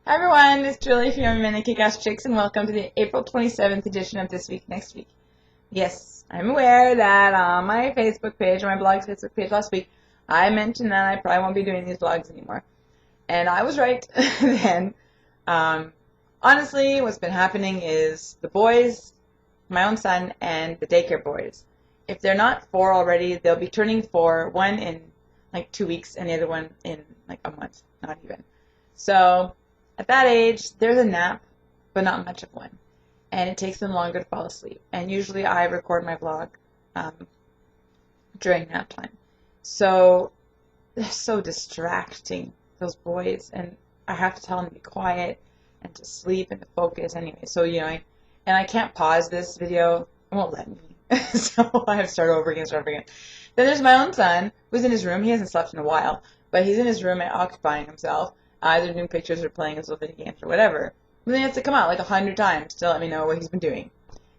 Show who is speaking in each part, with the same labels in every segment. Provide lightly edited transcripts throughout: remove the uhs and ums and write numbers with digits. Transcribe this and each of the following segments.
Speaker 1: Hi everyone, it's Julie from Yummy Minute Kick-Ass Chicks, and welcome to the April 27th edition of This Week Next Week. Yes, I'm aware that on my Facebook page, or my blog's Facebook page last week, I mentioned that I probably won't be doing these vlogs anymore. And I was right then. Honestly, what's been happening is the boys, my own son, and the daycare boys, if they're not 4 already, they'll be turning 4, one in like 2 weeks and the other one in like a month, not even. So at that age, there's a nap, but not much of one. And it takes them longer to fall asleep. And usually I record my vlog um, during nap time. So they're so distracting, those boys. And I have to tell them to be quiet and to sleep and to focus anyway. So, and I can't pause this video. It won't let me. So I have to start over again. Then there's my own son, who's in his room. He hasn't slept in a while, but he's in his room and occupying himself, either doing pictures or playing his little video games or whatever. But then he has to come out like 100 times to let me know what he's been doing.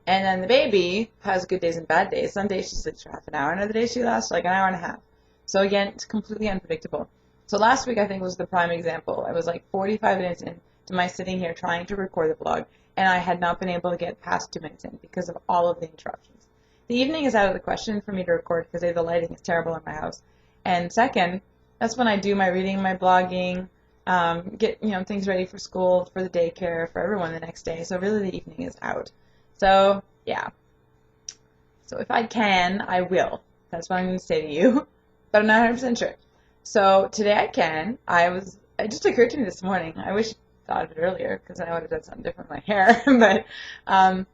Speaker 1: And then the baby has good days and bad days. Some days she sleeps for half an hour, and other days she lasts like an hour and a half. So again, it's completely unpredictable. So last week I think was the prime example. I was like 45 minutes into my sitting here trying to record the vlog, and I had not been able to get past 2 minutes in because of all of the interruptions. The evening is out of the question for me to record because the lighting is terrible in my house. And second, that's when I do my reading, my blogging, get things ready for school, for the daycare, for everyone the next day. So really the evening is out. So yeah. So if I can, I will. That's what I'm going to say to you. But I'm not 100% sure. So today I can. It just occurred to me this morning. I wish I thought of it earlier because I would have done something different with my hair. But I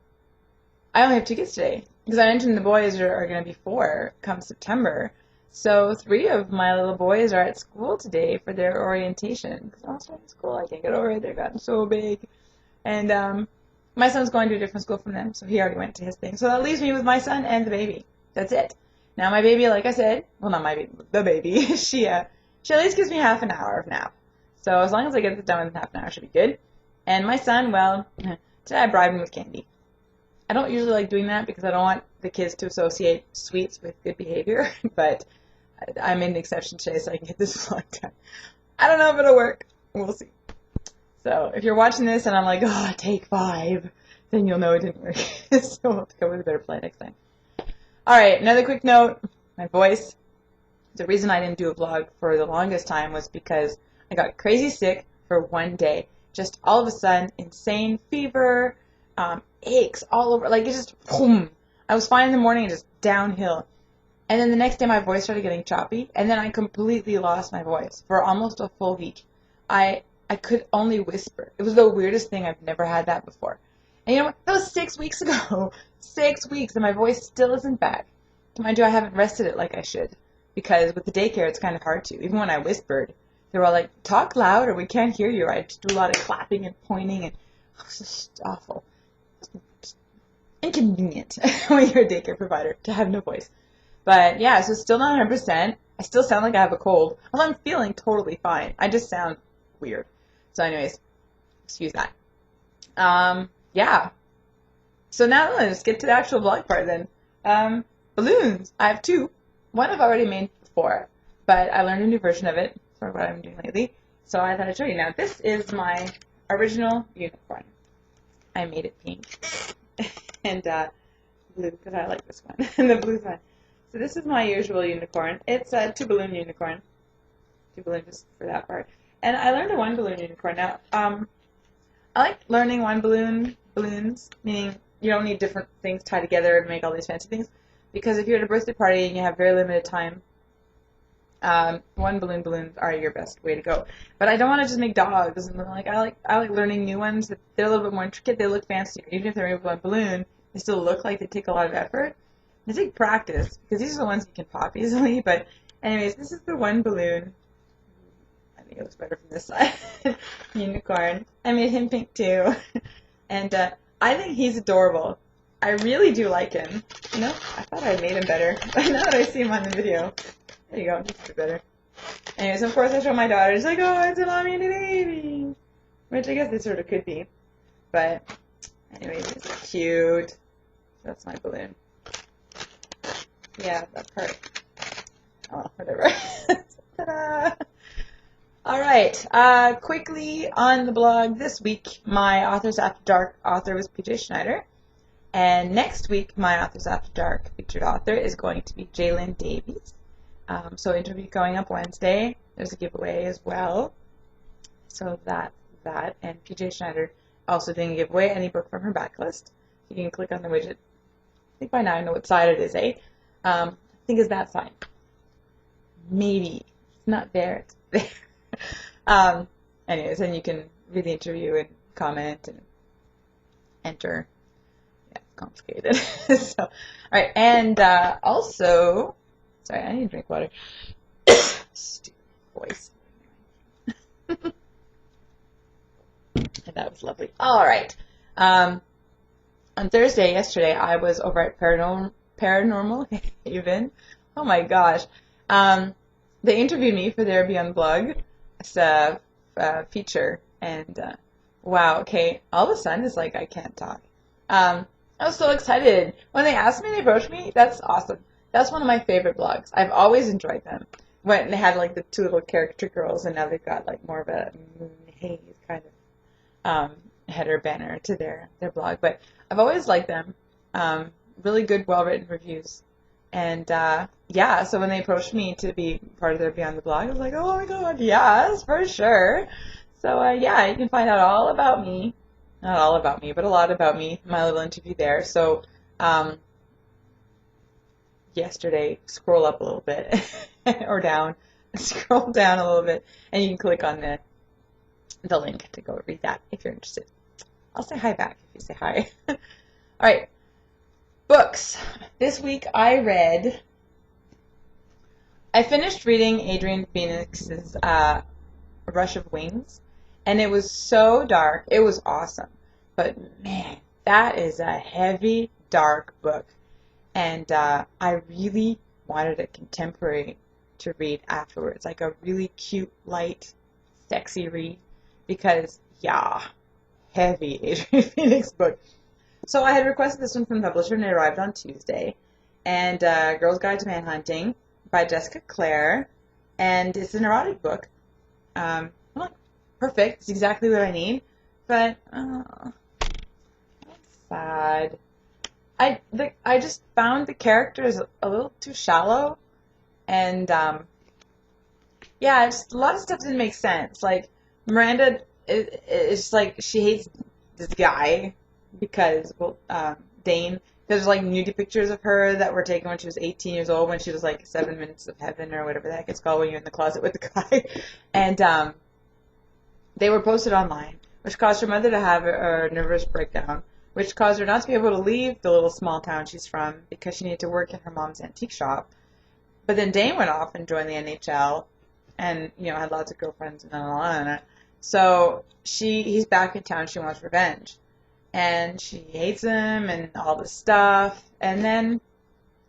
Speaker 1: only have 2 kids today because I mentioned the boys are going to be 4 come September. So 3 of my little boys are at school today for their orientation because I'm starting school. I can't get over it. They've gotten so big. And my son's going to a different school from them, so he already went to his thing. So that leaves me with my son and the baby. That's it. Now my baby, like I said, well not my baby, the baby, she at least gives me half an hour of nap. So as long as I get this done in half an hour, should be good. And my son, well, today I bribed him with candy. I don't usually like doing that because I don't want the kids to associate sweets with good behavior, but I made an exception today so I can get this vlog done. I don't know if it'll work. We'll see. So if you're watching this and I'm like, oh, take 5, then you'll know it didn't work. So we'll have to come with a better plan next time. Alright, another quick note. My voice. The reason I didn't do a vlog for the longest time was because I got crazy sick for one day. Just all of a sudden, insane fever, aches all over. Like, it just, boom. I was fine in the morning and just downhill. And then the next day my voice started getting choppy, and then I completely lost my voice for almost a full week. I could only whisper. It was the weirdest thing. I've never had that before. And you know what? That was 6 weeks ago. 6 weeks, and my voice still isn't back. Mind you, I haven't rested it like I should, because with the daycare, it's kind of hard to. Even when I whispered, they were all like, talk louder, we can't hear you. I just do a lot of clapping and pointing, and it was just awful. Just inconvenient when you're a daycare provider to have no voice. But yeah, so still not 100%. I still sound like I have a cold. Although I'm feeling totally fine. I just sound weird. So anyways, excuse that. Yeah. So now let's get to the actual vlog part then. Balloons. I have 2. One I've already made before, but I learned a new version of it for what I'm doing lately. So I thought I'd show you. Now this is my original unicorn. I made it pink and blue because I like this one. And the blue's one. So this is my usual unicorn. It's a 2-balloon unicorn. 2 balloon just for that part. And I learned a 1-balloon unicorn. Now, I like learning 1-balloons, meaning you don't need different things tied together to make all these fancy things. Because if you're at a birthday party and you have very limited time, 1-balloon balloons are your best way to go. But I don't want to just make dogs. And I like learning new ones. They're a little bit more intricate. They look fancier. Even if they're made with 1 balloon, they still look like they take a lot of effort. They take practice because these are the ones you can pop easily. But anyways, this is the 1-balloon. I think it looks better from this side. Unicorn. I made him pink too. And I think he's adorable. I really do like him. You know, I thought I made him better. But now that I see him on the video, there you go, he's a bit better. Anyways, of course I show my daughter. She's like, oh, it's a mommy and a baby. Which I guess it sort of could be. But anyways, it's cute. That's my balloon. Yeah, that part. Oh, whatever. Ta-da! All right. Quickly on the blog this week, my Authors After Dark author was PJ Schneider. And next week, my Authors After Dark featured author is going to be Jalen Davies. So interview going up Wednesday. There's a giveaway as well. So that. And PJ Schneider also doing a giveaway, any book from her backlist. You can click on the widget. I think by now I know what side it is, eh? I think it's that side. Maybe. It's not there. It's there. Anyways, and you can read the interview and comment and enter. Yeah, it's complicated. So, all right, and also, sorry, I need to drink water. Stupid voice. That was lovely. All right. On Thursday, yesterday, I was over at Paranormal Haven. Oh my gosh. They interviewed me for their Beyond blog. It's a feature, and wow, okay, all of a sudden it's like I can't talk. I was so excited. When they asked me, they approached me, that's awesome. That's one of my favorite blogs. I've always enjoyed them. When they had like the two little caricature girls, and now they've got like more of a haze kind of header banner to their blog. But I've always liked them. Really good, well-written reviews. And yeah, so when they approached me to be part of their Beyond the Blog, I was like, oh my god, yes, for sure. So yeah, you can find out all about me. Not all about me, but a lot about me. My little interview there. So yesterday, scroll up a little bit or down. Scroll down a little bit, and you can click on the link to go read that if you're interested. I'll say hi back if you say hi. All right. Books. This week I finished reading Adrian Phoenix's Rush of Wings, and it was so dark. It was awesome. But man, that is a heavy, dark book. And I really wanted a contemporary to read afterwards, like a really cute, light, sexy read, because, yeah, heavy Adrian Phoenix book. So I had requested this one from the publisher, and it arrived on Tuesday. And Girl's Guide to Manhunting by Jessica Clare. And it's an erotic book. Not perfect. It's exactly what I need. But, I'm sad. I just found the characters a little too shallow. And, yeah, just a lot of stuff didn't make sense. Like, Miranda is like, she hates this guy because, well, Dane, there's like nudie pictures of her that were taken when she was 18 years old, when she was like 7 minutes of heaven or whatever the heck it's called when you're in the closet with the guy. And they were posted online, which caused her mother to have a nervous breakdown, which caused her not to be able to leave the little small town she's from because she needed to work in her mom's antique shop. But then Dane went off and joined the NHL and, you know, had lots of girlfriends and blah. So he's back in town. She wants revenge. And she hates him and all this stuff. And then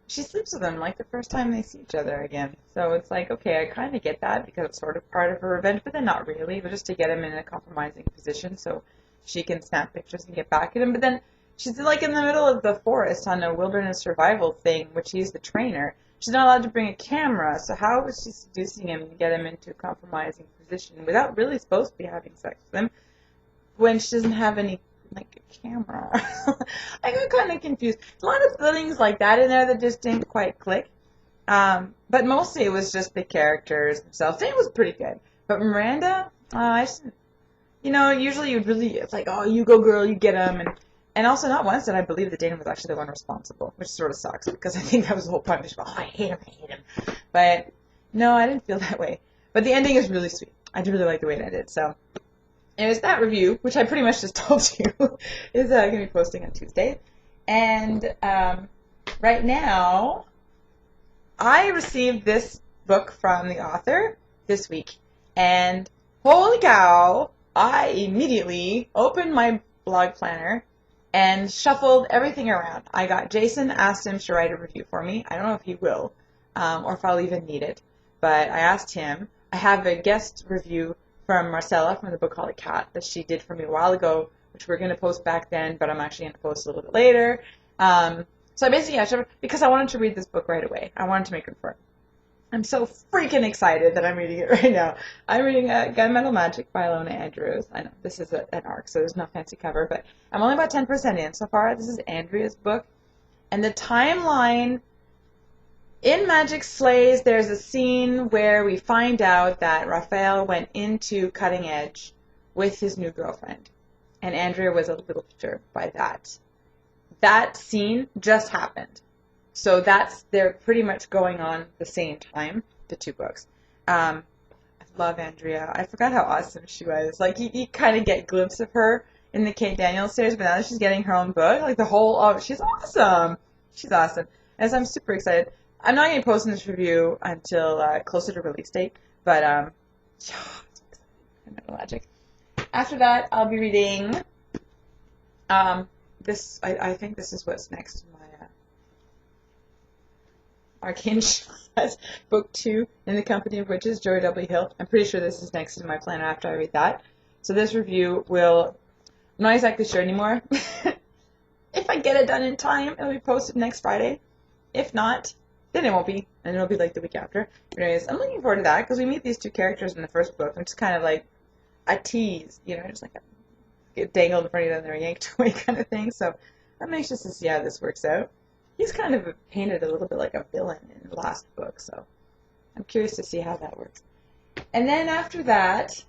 Speaker 1: she sleeps with him like the first time they see each other again. So it's like, okay, I kind of get that because it's sort of part of her revenge, but then not really. But just to get him in a compromising position so she can snap pictures and get back at him. But then she's like in the middle of the forest on a wilderness survival thing, which he's the trainer. She's not allowed to bring a camera, so how is she seducing him to get him into a compromising position without really supposed to be having sex with him when she doesn't have any, like, a camera? I got kind of confused. A lot of things like that in there that just didn't quite click. But mostly it was just the characters themselves. It was pretty good. But Miranda, I just, you know, usually you'd really, it's like, oh, you go girl, you get him, and also not once did I believe that Dana was actually the one responsible, which sort of sucks because I think that was the whole point. Of, oh, I hate him. But no, I didn't feel that way. But the ending is really sweet. I do really like the way it ended. So anyways, that review, which I pretty much just told you, is going to be posting on Tuesday. And right now, I received this book from the author this week. And holy cow, I immediately opened my blog planner and shuffled everything around. I got Jason, asked him to write a review for me. I don't know if he will, or if I'll even need it, but I asked him. I have a guest review from Marcella from the Bookaholic Cat that she did for me a while ago, which we're going to post back then, but I'm actually going to post a little bit later. So I basically, because I wanted to read this book right away. I wanted to make room for it. I'm so freaking excited that I'm reading it right now. I'm reading Gunmetal Magic by Ilona Andrews. I know this is an arc, so there's no fancy cover, but I'm only about 10% in so far. This is Andrea's book. And the timeline in Magic Slays, there's a scene where we find out that Raphael went into Cutting Edge with his new girlfriend. And Andrea was a little perturbed by that. That scene just happened. So they're pretty much going on the same time, the two books. I love Andrea. I forgot how awesome she was. Like, you kind of get a glimpse of her in the Kate Daniels series, but now that she's getting her own book, like she's awesome. She's awesome. And so I'm super excited. I'm not going to post this review until closer to release date, but yeah, Magic. After that, I'll be reading this. I think this is what's next in my Arcane Shaz, Book 2, In the Company of Witches, Jory W. Hill. I'm pretty sure this is next in my planner after I read that. So this review I'm not exactly sure anymore. If I get it done in time, it'll be posted next Friday. If not, then it won't be, and it'll be like the week after. Anyways, I'm looking forward to that, because we meet these two characters in the first book, which is kind of like a tease, just like get dangled in front of you and they're yanked away kind of thing. So I'm anxious to see how this works out. He's kind of painted a little bit like a villain in the last book, so I'm curious to see how that works. And then after that,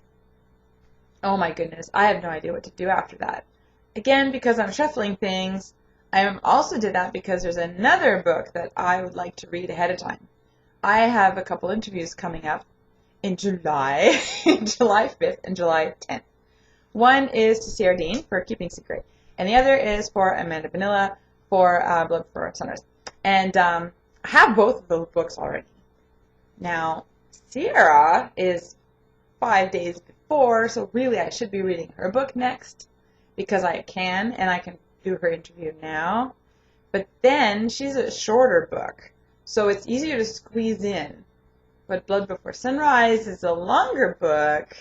Speaker 1: oh my goodness, I have no idea what to do after that. Again, because I'm shuffling things, I also did that because there's another book that I would like to read ahead of time. I have a couple interviews coming up in July, July 5th and July 10th. One is to Sierra Dean for Keeping Secret, and the other is for Amanda Vanilla for Blood for Sunrise. And I have both of those books already. Now, Sierra is 5 days before, so really I should be reading her book next because I can, and I can do her interview now. But then she's a shorter book, so it's easier to squeeze in. But Blood Before Sunrise is a longer book,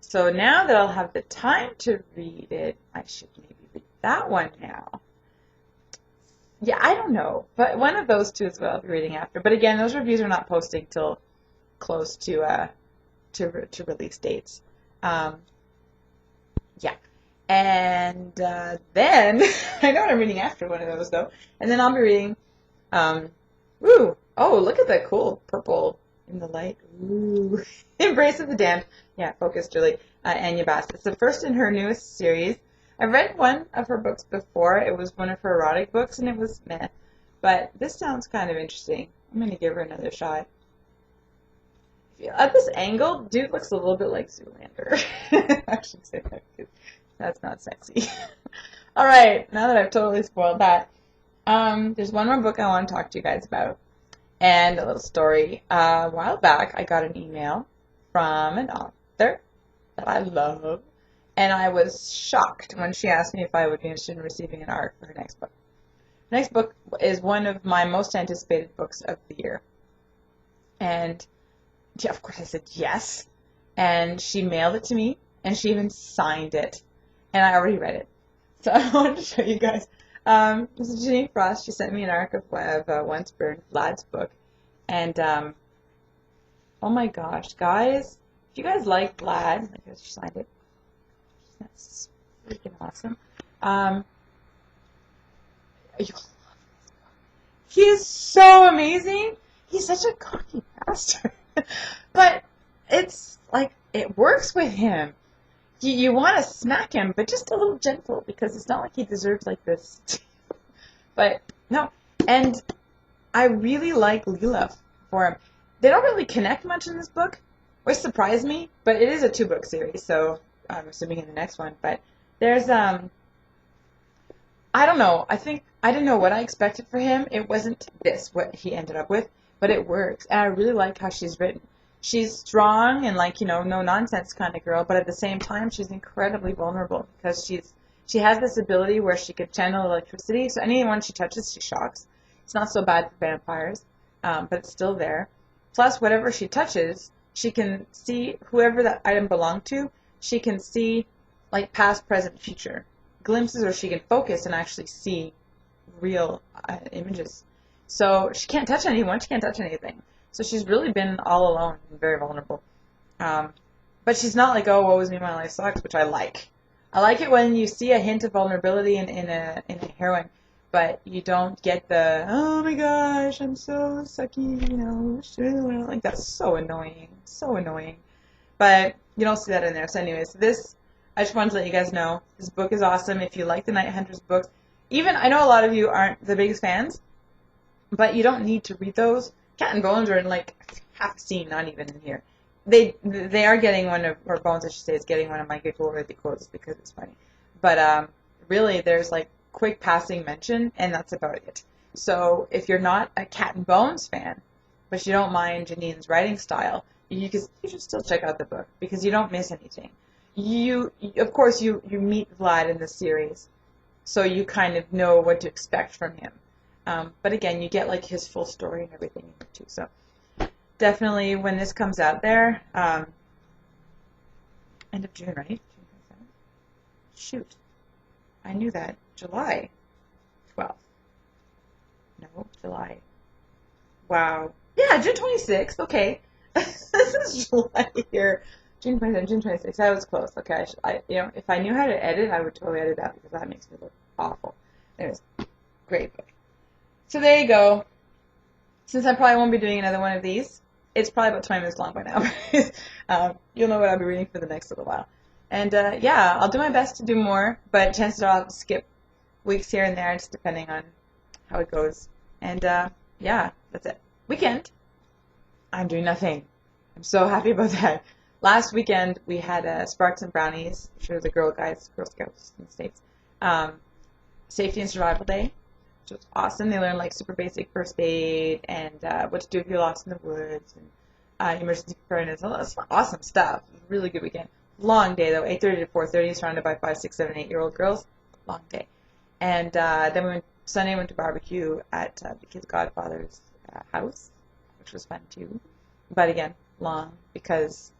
Speaker 1: so now that I'll have the time to read it, I should maybe read that one now. Yeah, I don't know, but one of those two is what I'll be reading after. But again, those reviews are not posting till close to release dates. Yeah, and then I know what I'm reading after one of those though, and then I'll be reading. Ooh, oh, look at the cool purple in the light. Ooh, Embrace of the Damned. Yeah, focus, Julie. Anya Bass. It's the first in her newest series. I've read one of her books before. It was one of her erotic books, and it was meh. But this sounds kind of interesting. I'm going to give her another shot. At this angle, dude looks a little bit like Zoolander. I should say that because that's not sexy. All right, now that I've totally spoiled that, there's one more book I want to talk to you guys about, and a little story. A while back, I got an email from an author that I love, and I was shocked when she asked me if I would be interested in receiving an ARC for her next book. The next book is one of my most anticipated books of the year. And yeah, of course I said yes. And she mailed it to me, and she even signed it. And I already read it. So I wanted to show you guys. This is Janine Frost. She sent me an ARC of Once Burned, Vlad's book. And oh my gosh, guys. If you guys like Vlad, I guess she signed it. That's freaking awesome. You'll love this book. He is so amazing. He's such a cocky bastard. But it's like, it works with him. You want to smack him, but just a little gentle, because it's not like he deserves like this. But no. And I really like Leela for him. They don't really connect much in this book, which surprised me, but it is a 2-book series, so I'm assuming in the next one. But there's, I don't know. I didn't know what I expected for him. It wasn't what he ended up with, but it works. And I really like how she's written. She's strong and like, no nonsense kind of girl, but at the same time, she's incredibly vulnerable because she has this ability where she could channel electricity. So anyone she touches, she shocks. It's not so bad for vampires, but it's still there. Plus, whatever she touches, she can see whoever that item belonged to. She can see like past, present, future glimpses, or she can focus and actually see real images. So she can't touch anyone. She can't touch anything. So she's really been all alone and very vulnerable. But she's not like, oh, woe is me, my life sucks, which I like. I like it when you see a hint of vulnerability in a heroine, but you don't get the, oh my gosh, I'm so sucky, like that's so annoying, so annoying. But you don't see that in there. So anyways, I just wanted to let you guys know, this book is awesome. If you like the Night Hunters books, even, I know a lot of you aren't the biggest fans, but you don't need to read those. Cat and Bones are in like half a scene, not even in here. They are getting one of, or Bones I should say, is getting one of my giggle-worthy quotes because it's funny. But really, there's like quick passing mention, and that's about it. So if you're not a Cat and Bones fan, but you don't mind Janine's writing style, you should still check out the book because you don't miss anything. Of course, you meet Vlad in the series, so you kind of know what to expect from him. But again, you get like his full story and everything in it too. So definitely when this comes out there, end of June, right? June 27th? Shoot, I knew that. July 12th. No, July. Wow. Yeah, June 26th. Okay. This is July here. June 27th, June 26th. That was close. Okay, if I knew how to edit, I would totally edit that because that makes me look awful. Anyways, great book. So there you go. Since I probably won't be doing another one of these, it's probably about 20 minutes long by now. You'll know what I'll be reading for the next little while. And yeah, I'll do my best to do more, but chances are I'll skip weeks here and there, just depending on how it goes. And yeah, that's it. Weekend, I'm doing nothing. I'm so happy about that. Last weekend, we had Sparks and Brownies, which are the Girl Scouts in the States, Safety and Survival Day, which was awesome. They learned like super basic first aid and what to do if you're lost in the woods and emergency preparedness. That's awesome stuff. Really good weekend. Long day though, 8:30 to 4:30, surrounded by 5, 6, 7, 8-year-old girls. Long day. And then Sunday we went to barbecue at the kid's godfather's house, which was fun too. But again, long because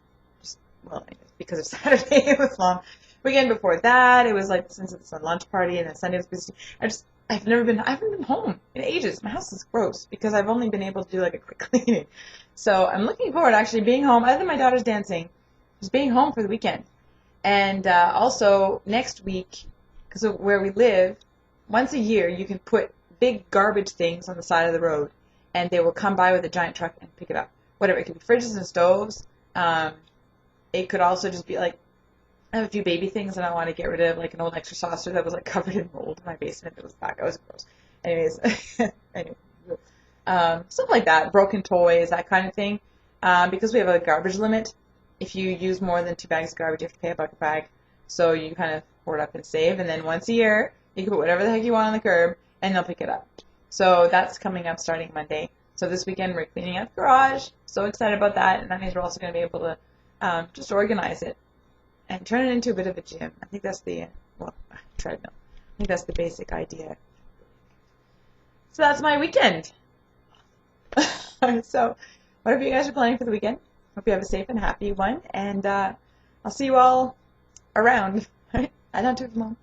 Speaker 1: because of Saturday it was long. Weekend before that, it was like since it's a lunch party and then Sunday was busy. I haven't been home in ages. My house is gross because I've only been able to do like a quick cleaning. So I'm looking forward to actually being home, other than my daughter's dancing, just being home for the weekend. And also next week, because of where we live, once a year you can put big garbage things on the side of the road, and they will come by with a giant truck and pick it up. Whatever, it could be fridges and stoves. It could also just be like, I have a few baby things that I want to get rid of, like an old extra saucer that was like covered in mold in my basement that was back. It was gross. Anyways, anyway, stuff like that, broken toys, that kind of thing. Because we have a garbage limit, if you use more than 2 bags of garbage, you have to pay a bucket bag. So you kind of hoard up and save, and then once a year, you can put whatever the heck you want on the curb, and they'll pick it up. So that's coming up starting Monday. So this weekend we're cleaning out the garage. So excited about that, and that means we're also going to be able to just organize it and turn it into a bit of a gym. I think that's the, treadmill. I think that's the basic idea. So that's my weekend. So whatever you guys are planning for the weekend, hope you have a safe and happy one, and I'll see you all around. I don't do it, Mom.